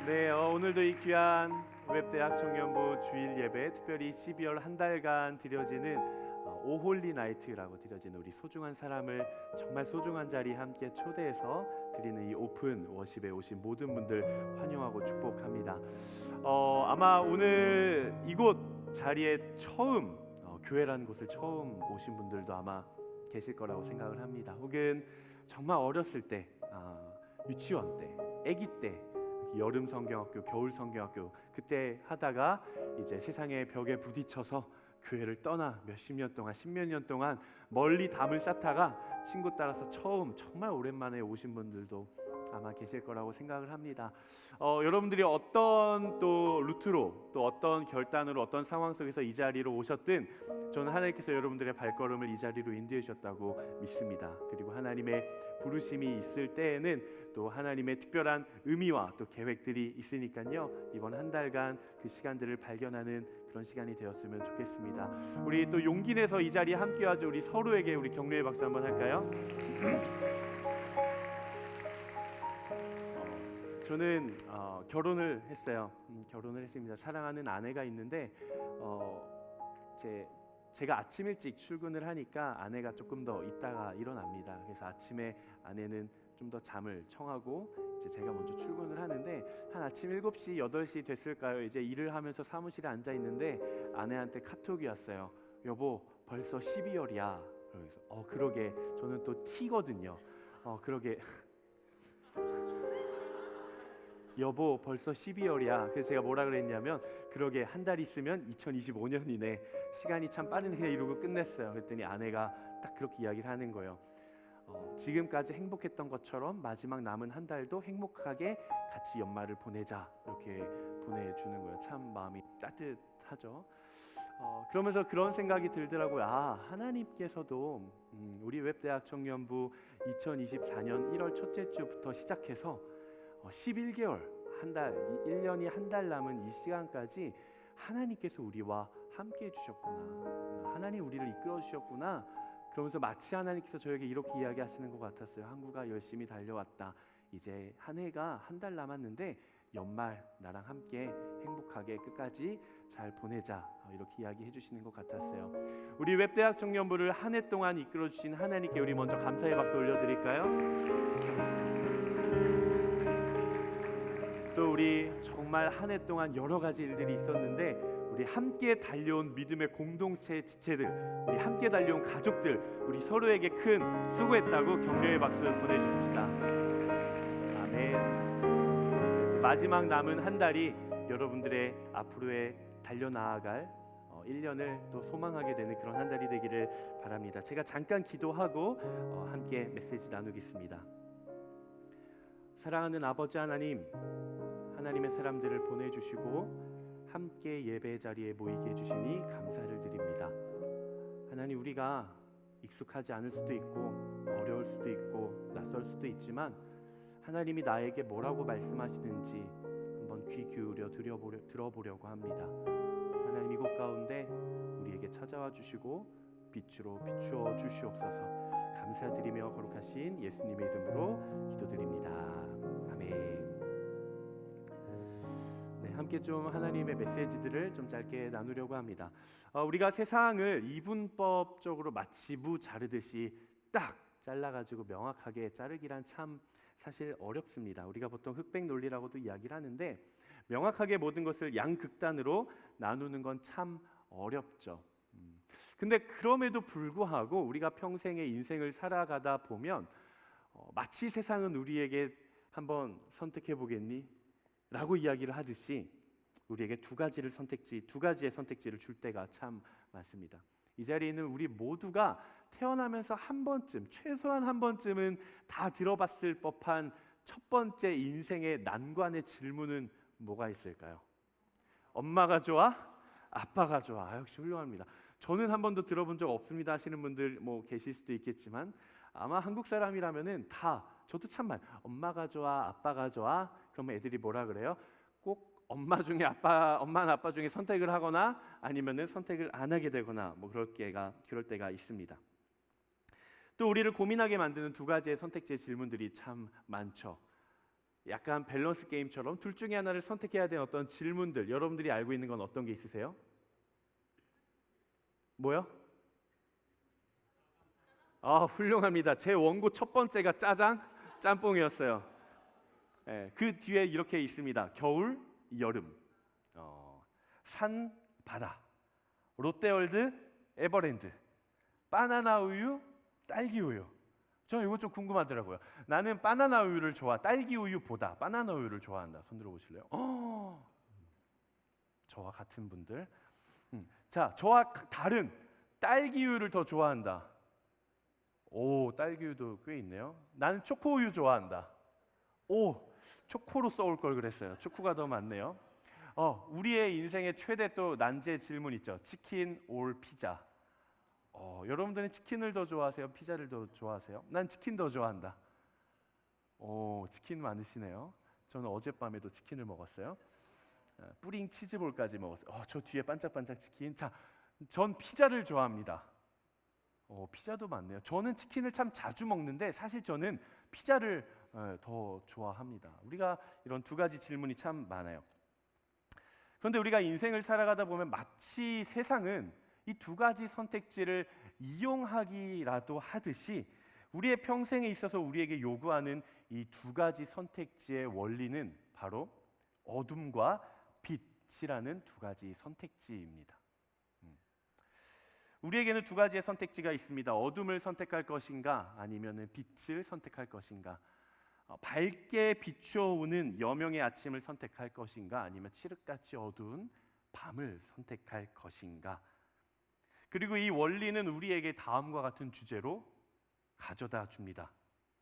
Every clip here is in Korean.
네, 오늘도 이 귀한 웹대학 청년부 주일 예배, 특별히 12월 한 달간 드려지는 오홀리 나이트라고 드려지는 우리 소중한 사람을 정말 소중한 자리에 함께 초대해서 드리는 이 오픈 워십에 오신 모든 분들 환영하고 축복합니다. 아마 오늘 이곳 자리에 처음 교회라는 곳을 처음 오신 분들도 아마 계실 거라고 생각을 합니다. 혹은 정말 어렸을 때, 유치원 때, 아기 때, 여름 성경학교, 겨울 성경학교 그때 하다가 이제 세상의 벽에 부딪혀서 교회를 떠나 몇십 년 동안, 십몇 년 동안 멀리 담을 쌓다가 친구 따라서 처음 정말 오랜만에 오신 분들도 아마 계실 거라고 생각을 합니다. 여러분들이 어떤 또 루트로 또 어떤 결단으로 어떤 상황 속에서 이 자리로 오셨든 저는 하나님께서 여러분들의 발걸음을 이 자리로 인도해 주셨다고 믿습니다. 그리고 하나님의 부르심이 있을 때에는 또 하나님의 특별한 의미와 또 계획들이 있으니까요. 이번 한 달간 그 시간들을 발견하는 그런 시간이 되었으면 좋겠습니다. 우리 또 용기 내서 이 자리에 함께하죠. 우리 서로에게 우리 격려의 박수 한번 할까요? 저는 결혼을 했어요. 결혼을 했습니다. 사랑하는 아내가 있는데 제가 아침 일찍 출근을 하니까 아내가 조금 더 있다가 일어납니다. 그래서 아침에 아내는 좀 더 잠을 청하고 이제 제가 먼저 출근을 하는데 한 아침 7시, 8시 됐을까요? 이제 일을 하면서 사무실에 앉아 있는데 아내한테 카톡이 왔어요. 여보, 벌써 12월이야. 그래서 그러게 저는 또 T거든요. 그러게 여보 벌써 12월이야. 그래서 제가 뭐라 그랬냐면 그러게 한 달 있으면 2025년이네. 시간이 참 빠르네 이러고 끝냈어요. 그랬더니 아내가 딱 그렇게 이야기를 하는 거예요. 지금까지 행복했던 것처럼 마지막 남은 한 달도 행복하게 같이 연말을 보내자 이렇게 보내주는 거예요. 참 마음이 따뜻하죠. 그러면서 그런 생각이 들더라고요. 하나님께서도 우리 웹대학 청년부 2024년 1월 첫째 주부터 시작해서 11개월, 한 달, 1년이 한 달 남은 이 시간까지 하나님께서 우리와 함께 해주셨구나. 하나님 우리를 이끌어 주셨구나. 그러면서 마치 하나님께서 저에게 이렇게 이야기하시는 것 같았어요. 한국아 열심히 달려왔다. 이제 한 해가 한 달 남았는데 연말 나랑 함께 행복하게 끝까지 잘 보내자. 이렇게 이야기해 주시는 것 같았어요. 우리 웹대학 청년부를 한 해 동안 이끌어 주신 하나님께 우리 먼저 감사의 박수 올려드릴까요? 또 우리 정말 한 해 동안 여러 가지 일들이 있었는데 우리 함께 달려온 믿음의 공동체 지체들, 우리 함께 달려온 가족들, 우리 서로에게 큰 수고했다고 격려의 박수 보내주십시다. 아멘. 마지막 남은 한 달이 여러분들의 앞으로의 달려나아갈 1년을 또 소망하게 되는 그런 한 달이 되기를 바랍니다. 제가 잠깐 기도하고 함께 메시지 나누겠습니다. 사랑하는 아버지 하나님, 하나님의 사람들을 보내주시고 함께 예배 자리에 모이게 해주시니 감사를 드립니다. 하나님, 우리가 익숙하지 않을 수도 있고 어려울 수도 있고 낯설 수도 있지만 하나님이 나에게 뭐라고 말씀하시는지 한번 귀 기울여 들어보려고 합니다. 하나님, 이곳 가운데 우리에게 찾아와 주시고 빛으로 비추어 주시옵소서. 감사드리며 거룩하신 예수님의 이름으로 기도드립니다. 아멘. 함께 좀 하나님의 메시지들을 좀 짧게 나누려고 합니다. 우리가 세상을 이분법적으로 마치 무 자르듯이 딱 잘라가지고 명확하게 자르기란 참 사실 어렵습니다. 우리가 보통 흑백 논리라고도 이야기를 하는데 명확하게 모든 것을 양극단으로 나누는 건 참 어렵죠. 근데 그럼에도 불구하고 우리가 평생의 인생을 살아가다 보면 마치 세상은 우리에게 한번 선택해 보겠니? 라고 이야기를 하듯이 우리에게 두 가지의 선택지를 줄 때가 참 많습니다. 이 자리에 있는 우리 모두가 태어나면서 한 번쯤, 최소한 한 번쯤은 다 들어봤을 법한 첫 번째 인생의 난관의 질문은 뭐가 있을까요? 엄마가 좋아? 아빠가 좋아? 역시 훌륭합니다. 저는 한 번도 들어본 적 없습니다 하시는 분들 계실 수도 있겠지만 아마 한국 사람이라면은 다 저도 참말 엄마가 좋아? 아빠가 좋아? 그러면 애들이 뭐라 그래요? 꼭 엄마나 아빠 중에 선택을 하거나 아니면은 선택을 안 하게 되거나 그럴 때가 있습니다. 또 우리를 고민하게 만드는 두 가지의 선택지의 질문들이 참 많죠. 약간 밸런스 게임처럼 둘 중에 하나를 선택해야 되는 어떤 질문들, 여러분들이 알고 있는 건 어떤 게 있으세요? 뭐요? 훌륭합니다. 제 원고 첫 번째가 짜장, 짬뽕이었어요. 그 뒤에 이렇게 있습니다. 겨울, 여름, 산, 바다, 롯데월드, 에버랜드, 바나나 우유, 딸기 우유. 저는 이거 좀 궁금하더라고요. 나는 바나나 우유를 딸기 우유보다 바나나 우유를 좋아한다. 손 들어보실래요? 저와 같은 분들. 자, 저와 다른 딸기 우유를 더 좋아한다. 오, 딸기 우유도 꽤 있네요. 나는 초코 우유 좋아한다. 오, 초코로 써올 걸 그랬어요. 초코가 더 많네요. 우리의 인생의 최대 또 난제 질문 있죠. 치킨 올 피자. 여러분들은 치킨을 더 좋아하세요? 피자를 더 좋아하세요? 난 치킨 더 좋아한다. 오, 치킨 많으시네요. 저는 어젯밤에도 치킨을 먹었어요. 뿌링 치즈볼까지 먹었어요. 저 뒤에 반짝반짝 치킨. 자, 전 피자를 좋아합니다. 피자도 많네요. 저는 치킨을 참 자주 먹는데 사실 저는 피자를 더 좋아합니다. 우리가 이런 두 가지 질문이 참 많아요. 그런데 우리가 인생을 살아가다 보면 마치 세상은 이 두 가지 선택지를 이용하기라도 하듯이 우리의 평생에 있어서 우리에게 요구하는 이 두 가지 선택지의 원리는 바로 어둠과 빛이라는 두 가지 선택지입니다. 우리에게는 두 가지의 선택지가 있습니다. 어둠을 선택할 것인가 아니면 빛을 선택할 것인가, 밝게 비추어오는 여명의 아침을 선택할 것인가 아니면 칠흑같이 어두운 밤을 선택할 것인가. 그리고 이 원리는 우리에게 다음과 같은 주제로 가져다 줍니다.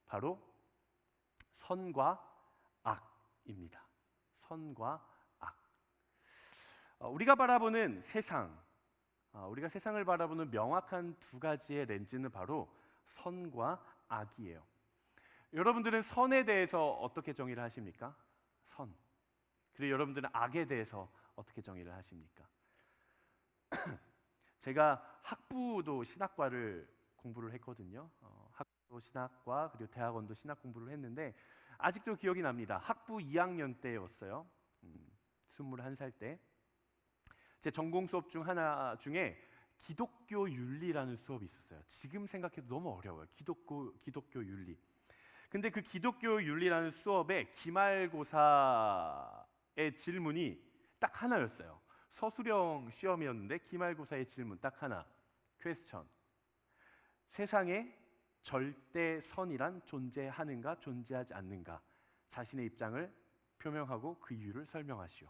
바로 선과 악입니다. 선과 악. 우리가 바라보는 세상, 우리가 세상을 바라보는 명확한 두 가지의 렌즈는 바로 선과 악이에요. 여러분들은 선에 대해서 어떻게 정의를 하십니까? 선. 그리고 여러분들은 악에 대해서 어떻게 정의를 하십니까? 제가 학부도 신학과를 공부를 했거든요. 학부 신학과 그리고 대학원도 신학 공부를 했는데 아직도 기억이 납니다. 학부 2학년 때였어요. 21살 때. 제 전공 수업 중 하나 중에 기독교 윤리라는 수업이 있었어요. 지금 생각해도 너무 어려워요. 기독교 윤리. 근데 그 기독교 윤리라는 수업에 기말고사의 질문이 딱 하나였어요. 서술형 시험이었는데 기말고사의 질문 딱 하나. 퀘스천. 세상에 절대 선이란 존재하는가 존재하지 않는가. 자신의 입장을 표명하고 그 이유를 설명하시오.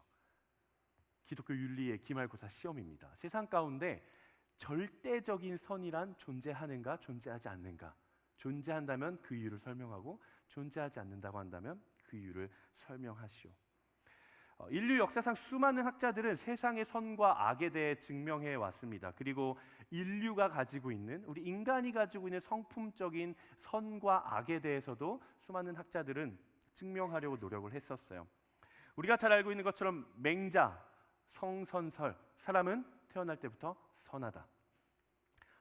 기독교 윤리의 기말고사 시험입니다. 세상 가운데 절대적인 선이란 존재하는가 존재하지 않는가. 존재한다면 그 이유를 설명하고 존재하지 않는다고 한다면 그 이유를 설명하시오. 인류 역사상 수많은 학자들은 세상의 선과 악에 대해 증명해 왔습니다. 그리고 인류가 가지고 있는, 우리 인간이 가지고 있는 성품적인 선과 악에 대해서도 수많은 학자들은 증명하려고 노력을 했었어요. 우리가 잘 알고 있는 것처럼 맹자, 성선설, 사람은 태어날 때부터 선하다.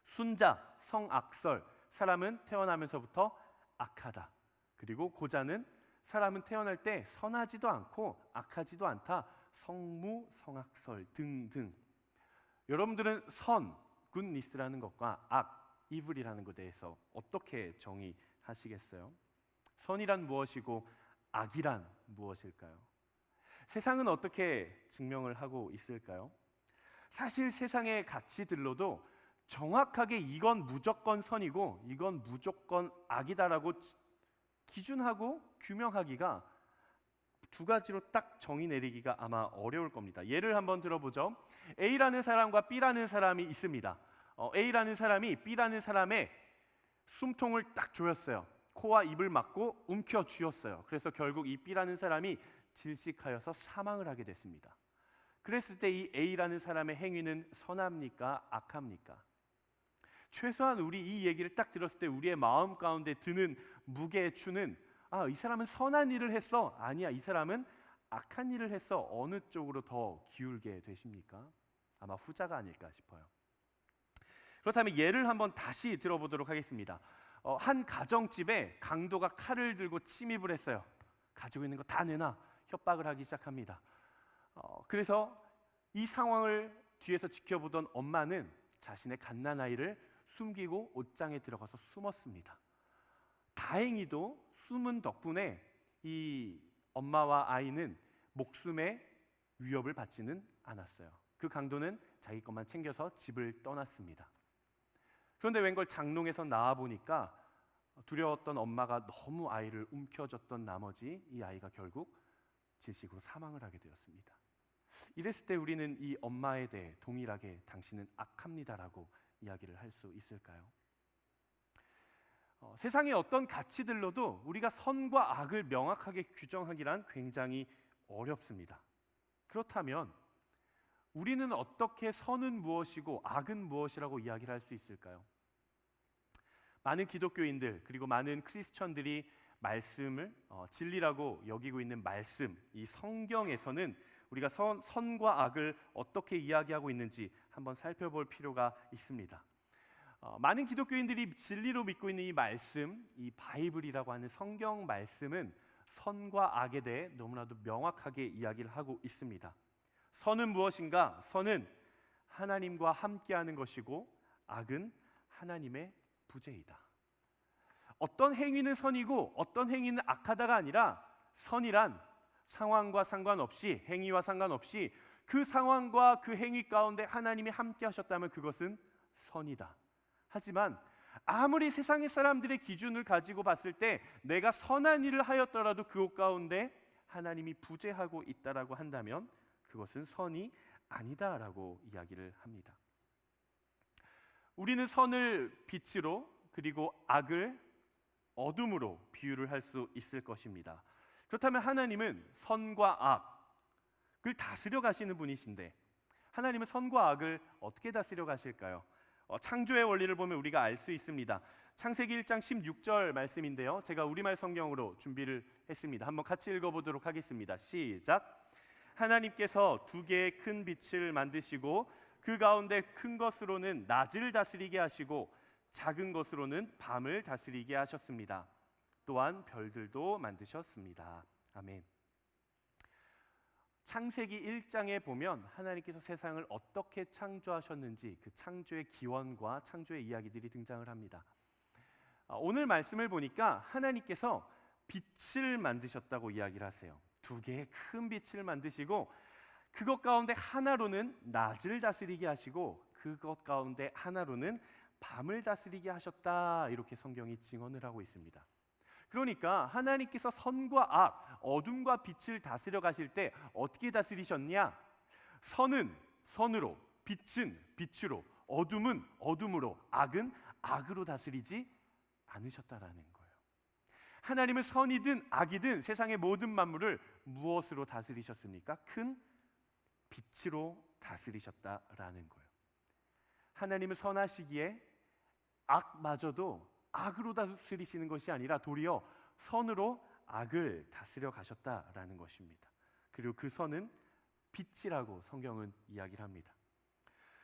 순자, 성악설, 사람은 태어나면서부터 악하다. 그리고 고자는 사람은 태어날 때 선하지도 않고 악하지도 않다. 성무, 성악설 등등. 여러분들은 선, 굿니스라는 것과 악, 이블이라는 것에 대해서 어떻게 정의하시겠어요? 선이란 무엇이고 악이란 무엇일까요? 세상은 어떻게 증명을 하고 있을까요? 사실 세상의 가치들로도 정확하게 이건 무조건 선이고 이건 무조건 악이다라고 기준하고 규명하기가 두 가지로 딱 정의 내리기가 아마 어려울 겁니다. 예를 한번 들어보죠. A라는 사람과 B라는 사람이 있습니다. A라는 사람이 B라는 사람의 숨통을 딱 조였어요. 코와 입을 막고 움켜 쥐었어요. 그래서 결국 이 B라는 사람이 질식하여서 사망을 하게 됐습니다. 그랬을 때 이 A라는 사람의 행위는 선합니까? 악합니까? 최소한 우리 이 얘기를 딱 들었을 때 우리의 마음 가운데 드는 무게추는 이 사람은 선한 일을 했어. 아니야, 이 사람은 악한 일을 했어. 어느 쪽으로 더 기울게 되십니까? 아마 후자가 아닐까 싶어요. 그렇다면 예를 한번 다시 들어보도록 하겠습니다. 한 가정집에 강도가 칼을 들고 침입을 했어요. 가지고 있는 거 다 내놔 협박을 하기 시작합니다. 그래서 이 상황을 뒤에서 지켜보던 엄마는 자신의 갓난아이를 숨기고 옷장에 들어가서 숨었습니다. 다행히도 숨은 덕분에 이 엄마와 아이는 목숨의 위협을 받지는 않았어요. 그 강도는 자기 것만 챙겨서 집을 떠났습니다. 그런데 웬걸 장롱에서 나와 보니까 두려웠던 엄마가 너무 아이를 움켜쥐었던 나머지 이 아이가 결국 질식으로 사망을 하게 되었습니다. 이랬을 때 우리는 이 엄마에 대해 동일하게 당신은 악합니다라고 이야기를 할 수 있을까요? 세상의 어떤 가치들로도 우리가 선과 악을 명확하게 규정하기란 굉장히 어렵습니다. 그렇다면 우리는 어떻게 선은 무엇이고 악은 무엇이라고 이야기를 할 수 있을까요? 많은 기독교인들 그리고 많은 크리스천들이 말씀을 진리라고 여기고 있는 말씀, 이 성경에서는 우리가 선과 악을 어떻게 이야기하고 있는지 한번 살펴볼 필요가 있습니다. 많은 기독교인들이 진리로 믿고 있는 이 말씀, 이 바이블이라고 하는 성경 말씀은 선과 악에 대해 너무나도 명확하게 이야기를 하고 있습니다. 선은 무엇인가? 선은 하나님과 함께하는 것이고 악은 하나님의 부재이다. 어떤 행위는 선이고 어떤 행위는 악하다가 아니라 선이란 상황과 상관없이 행위와 상관없이 그 상황과 그 행위 가운데 하나님이 함께 하셨다면 그것은 선이다. 하지만 아무리 세상의 사람들의 기준을 가지고 봤을 때 내가 선한 일을 하였더라도 그것 가운데 하나님이 부재하고 있다라고 한다면 그것은 선이 아니다라고 이야기를 합니다. 우리는 선을 빛으로 그리고 악을 어둠으로 비유를 할 수 있을 것입니다. 그렇다면 하나님은 선과 악을 다스려 가시는 분이신데 하나님은 선과 악을 어떻게 다스려 가실까요? 창조의 원리를 보면 우리가 알 수 있습니다. 창세기 1장 16절 말씀인데요. 제가 우리말 성경으로 준비를 했습니다. 한번 같이 읽어보도록 하겠습니다. 시작. 하나님께서 두 개의 큰 빛을 만드시고 그 가운데 큰 것으로는 낮을 다스리게 하시고 작은 것으로는 밤을 다스리게 하셨습니다. 또한 별들도 만드셨습니다. 아멘. 창세기 1장에 보면 하나님께서 세상을 어떻게 창조하셨는지 그 창조의 기원과 창조의 이야기들이 등장을 합니다. 오늘 말씀을 보니까 하나님께서 빛을 만드셨다고 이야기를 하세요. 두 개의 큰 빛을 만드시고 그것 가운데 하나로는 낮을 다스리게 하시고 그것 가운데 하나로는 밤을 다스리게 하셨다, 이렇게 성경이 증언을 하고 있습니다. 그러니까 하나님께서 선과 악, 어둠과 빛을 다스려 가실 때 어떻게 다스리셨냐? 선은 선으로, 빛은 빛으로, 어둠은 어둠으로, 악은 악으로 다스리지 않으셨다라는 거예요. 하나님은 선이든 악이든 세상의 모든 만물을 무엇으로 다스리셨습니까? 큰 빛으로 다스리셨다라는 거예요. 하나님은 선하시기에 악마저도 악으로 다스리시는 것이 아니라 도리어 선으로 악을 다스려 가셨다라는 것입니다. 그리고 그 선은 빛이라고 성경은 이야기를 합니다.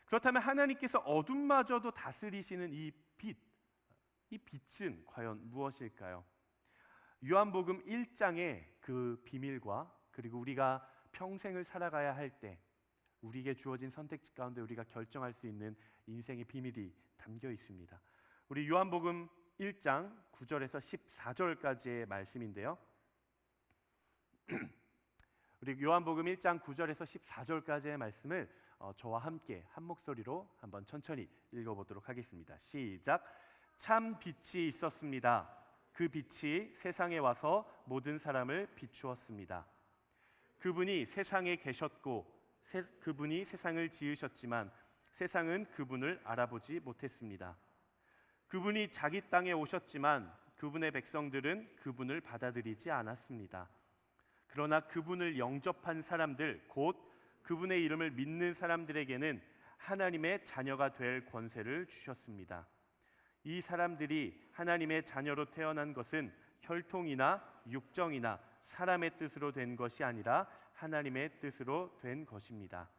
그렇다면 하나님께서 어둠마저도 다스리시는 이 빛, 이 빛은 과연 무엇일까요? 요한복음 1장의 그 비밀과 그리고 우리가 평생을 살아가야 할 때 우리에게 주어진 선택지 가운데 우리가 결정할 수 있는 인생의 비밀이 담겨 있습니다. 우리 요한복음 1장 9절에서 14절까지의 말씀인데요. 우리 요한복음 1장 9절에서 14절까지의 말씀을 저와 함께 한 목소리로 한번 천천히 읽어보도록 하겠습니다. 시작. 참 빛이 있었습니다. 그 빛이 세상에 와서 모든 사람을 비추었습니다. 그분이 세상에 계셨고 그분이 세상을 지으셨지만 세상은 그분을 알아보지 못했습니다. 그분이 자기 땅에 오셨지만 그분의 백성들은 그분을 받아들이지 않았습니다. 그러나 그분을 영접한 사람들, 곧 그분의 이름을 믿는 사람들에게는 하나님의 자녀가 될 권세를 주셨습니다. 이 사람들이 하나님의 자녀로 태어난 것은 혈통이나 육정이나 사람의 뜻으로 된 것이 아니라 하나님의 뜻으로 된 것입니다.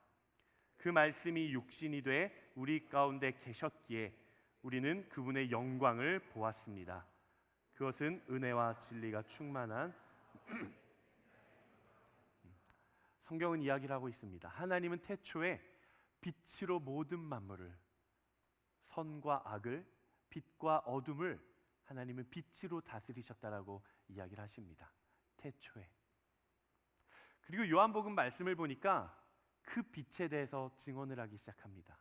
그 말씀이 육신이 돼 우리 가운데 계셨기에 우리는 그분의 영광을 보았습니다. 그것은 은혜와 진리가 충만한 성경은 이야기를 하고 있습니다. 하나님은 태초에 빛으로 모든 만물을, 선과 악을, 빛과 어둠을 하나님은 빛으로 다스리셨다라고 이야기를 하십니다. 태초에. 그리고 요한복음 말씀을 보니까 그 빛에 대해서 증언을 하기 시작합니다.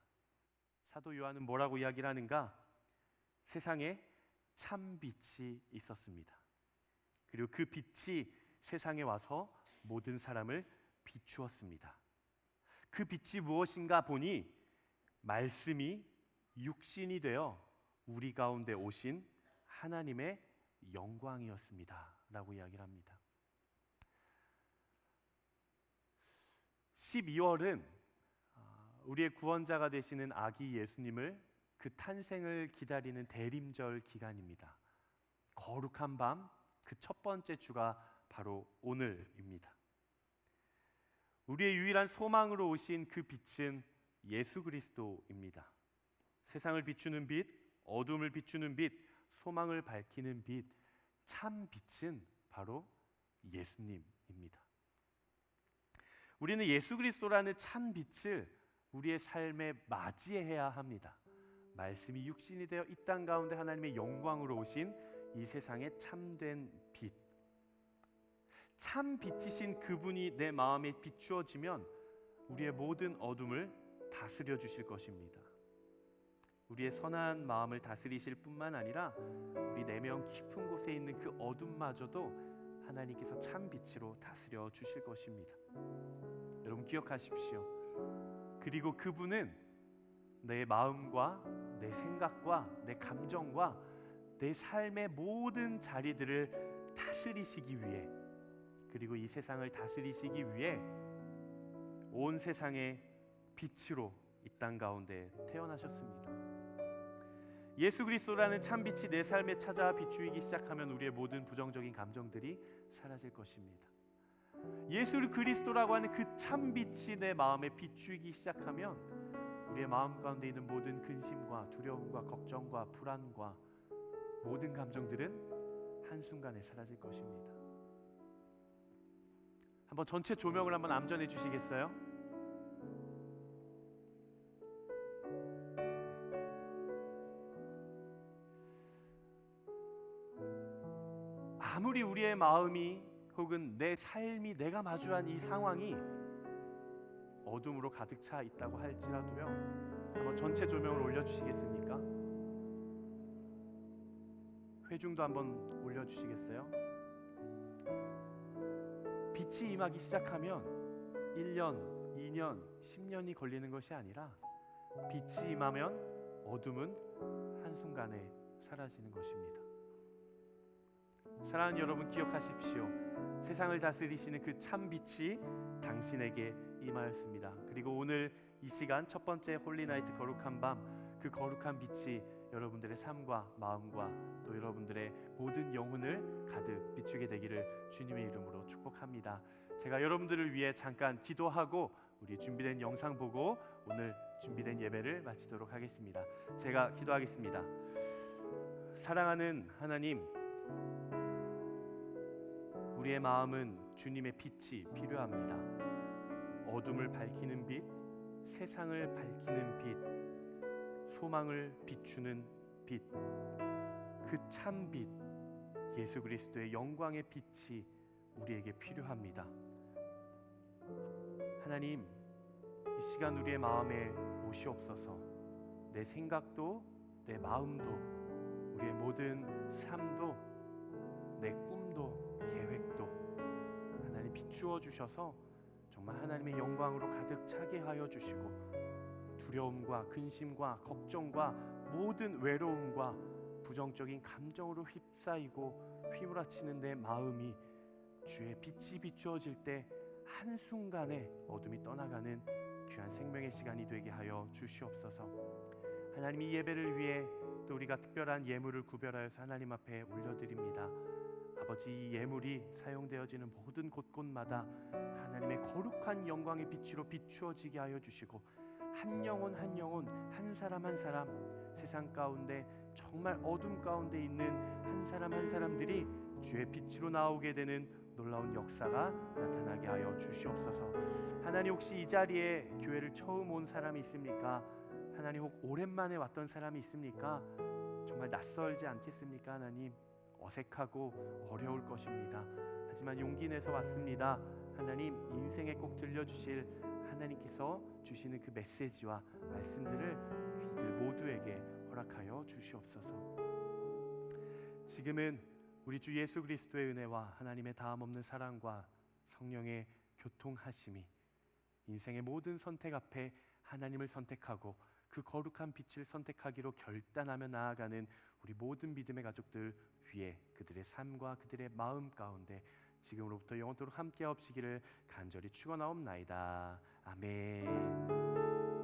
사도 요한은 뭐라고 이야기를 하는가? 세상에 참 빛이 있었습니다. 그리고 그 빛이 세상에 와서 모든 사람을 비추었습니다. 그 빛이 무엇인가 보니 말씀이 육신이 되어 우리 가운데 오신 하나님의 영광이었습니다 라고 이야기를 합니다. 12월은 우리의 구원자가 되시는 아기 예수님을 그 탄생을 기다리는 대림절 기간입니다. 거룩한 밤, 그 첫 번째 주가 바로 오늘입니다. 우리의 유일한 소망으로 오신 그 빛은 예수 그리스도입니다. 세상을 비추는 빛, 어둠을 비추는 빛, 소망을 밝히는 빛, 참 빛은 바로 예수님입니다. 우리는 예수 그리스도라는 참 빛을 우리의 삶에 맞이해야 합니다. 말씀이 육신이 되어 이 땅 가운데 하나님의 영광으로 오신 이 세상의 참된 빛, 참 빛이신 그분이 내 마음에 비추어지면 우리의 모든 어둠을 다스려 주실 것입니다. 우리의 선한 마음을 다스리실 뿐만 아니라 우리 내면 깊은 곳에 있는 그 어둠마저도 하나님께서 참 빛으로 다스려 주실 것입니다. 여러분 기억하십시오. 그리고 그분은 내 마음과 내 생각과 내 감정과 내 삶의 모든 자리들을 다스리시기 위해, 그리고 이 세상을 다스리시기 위해 온 세상의 빛으로 이 땅 가운데 태어나셨습니다. 예수 그리스도라는 참빛이 내 삶에 찾아와 비추이기 시작하면 우리의 모든 부정적인 감정들이 사라질 것입니다. 예수 그리스도라고 하는 그 참빛이 내 마음에 비추이기 시작하면 우리의 마음 가운데 있는 모든 근심과 두려움과 걱정과 불안과 모든 감정들은 한순간에 사라질 것입니다. 한번 전체 조명을 한번 암전해 주시겠어요? 아무리 우리의 마음이 혹은 내 삶이, 내가 마주한 이 상황이 어둠으로 가득 차 있다고 할지라도요, 한번 전체 조명을 올려주시겠습니까? 회중도 한번 올려주시겠어요? 빛이 임하기 시작하면 1년, 2년, 10년이 걸리는 것이 아니라 빛이 임하면 어둠은 한순간에 사라지는 것입니다. 사랑하는 여러분 기억하십시오. 세상을 다스리시는 그 참빛이 당신에게 임하였습니다. 그리고 오늘 이 시간 첫 번째 홀리나이트 거룩한 밤, 그 거룩한 빛이 여러분들의 삶과 마음과 또 여러분들의 모든 영혼을 가득 비추게 되기를 주님의 이름으로 축복합니다. 제가 여러분들을 위해 잠깐 기도하고 우리 준비된 영상 보고 오늘 준비된 예배를 마치도록 하겠습니다. 제가 기도하겠습니다. 사랑하는 하나님, 우리의 마음은 주님의 빛이 필요합니다. 어둠을 밝히는 빛, 세상을 밝히는 빛, 소망을 비추는 빛, 그 참빛, 예수 그리스도의 영광의 빛이 우리에게 필요합니다. 하나님, 이 시간 우리의 마음에 오시옵소서. 내 생각도, 내 마음도, 우리의 모든 삶도, 내 꿈도, 계획도 하나님 비추어 주셔서 정말 하나님의 영광으로 가득 차게 하여 주시고, 두려움과 근심과 걱정과 모든 외로움과 부정적인 감정으로 휩싸이고 휘몰아치는 내 마음이 주의 빛이 비추어질 때 한순간에 어둠이 떠나가는 귀한 생명의 시간이 되게 하여 주시옵소서. 하나님, 이 예배를 위해 또 우리가 특별한 예물을 구별하여서 하나님 앞에 올려드립니다. 아버지, 이 예물이 사용되어지는 모든 곳곳마다 하나님의 거룩한 영광의 빛으로 비추어지게 하여 주시고, 한 영혼 한 영혼, 한 사람 한 사람, 세상 가운데 정말 어둠 가운데 있는 한 사람 한 사람들이 주의 빛으로 나오게 되는 놀라운 역사가 나타나게 하여 주시옵소서. 하나님, 혹시 이 자리에 교회를 처음 온 사람이 있습니까? 하나님, 혹 오랜만에 왔던 사람이 있습니까? 정말 낯설지 않겠습니까? 하나님, 어색하고 어려울 것입니다. 하지만 용기 내서 왔습니다. 하나님, 인생에 꼭 들려주실 하나님께서 주시는 그 메시지와 말씀들을 그들 모두에게 허락하여 주시옵소서. 지금은 우리 주 예수 그리스도의 은혜와 하나님의 다함없는 사랑과 성령의 교통하심이 인생의 모든 선택 앞에 하나님을 선택하고 그 거룩한 빛을 선택하기로 결단하며 나아가는 우리 모든 믿음의 가족들 위에 그들의 삶과 그들의 마음 가운데 지금으로부터 영원토록 함께 하옵시기를 간절히 축원하옵나이다. 아멘.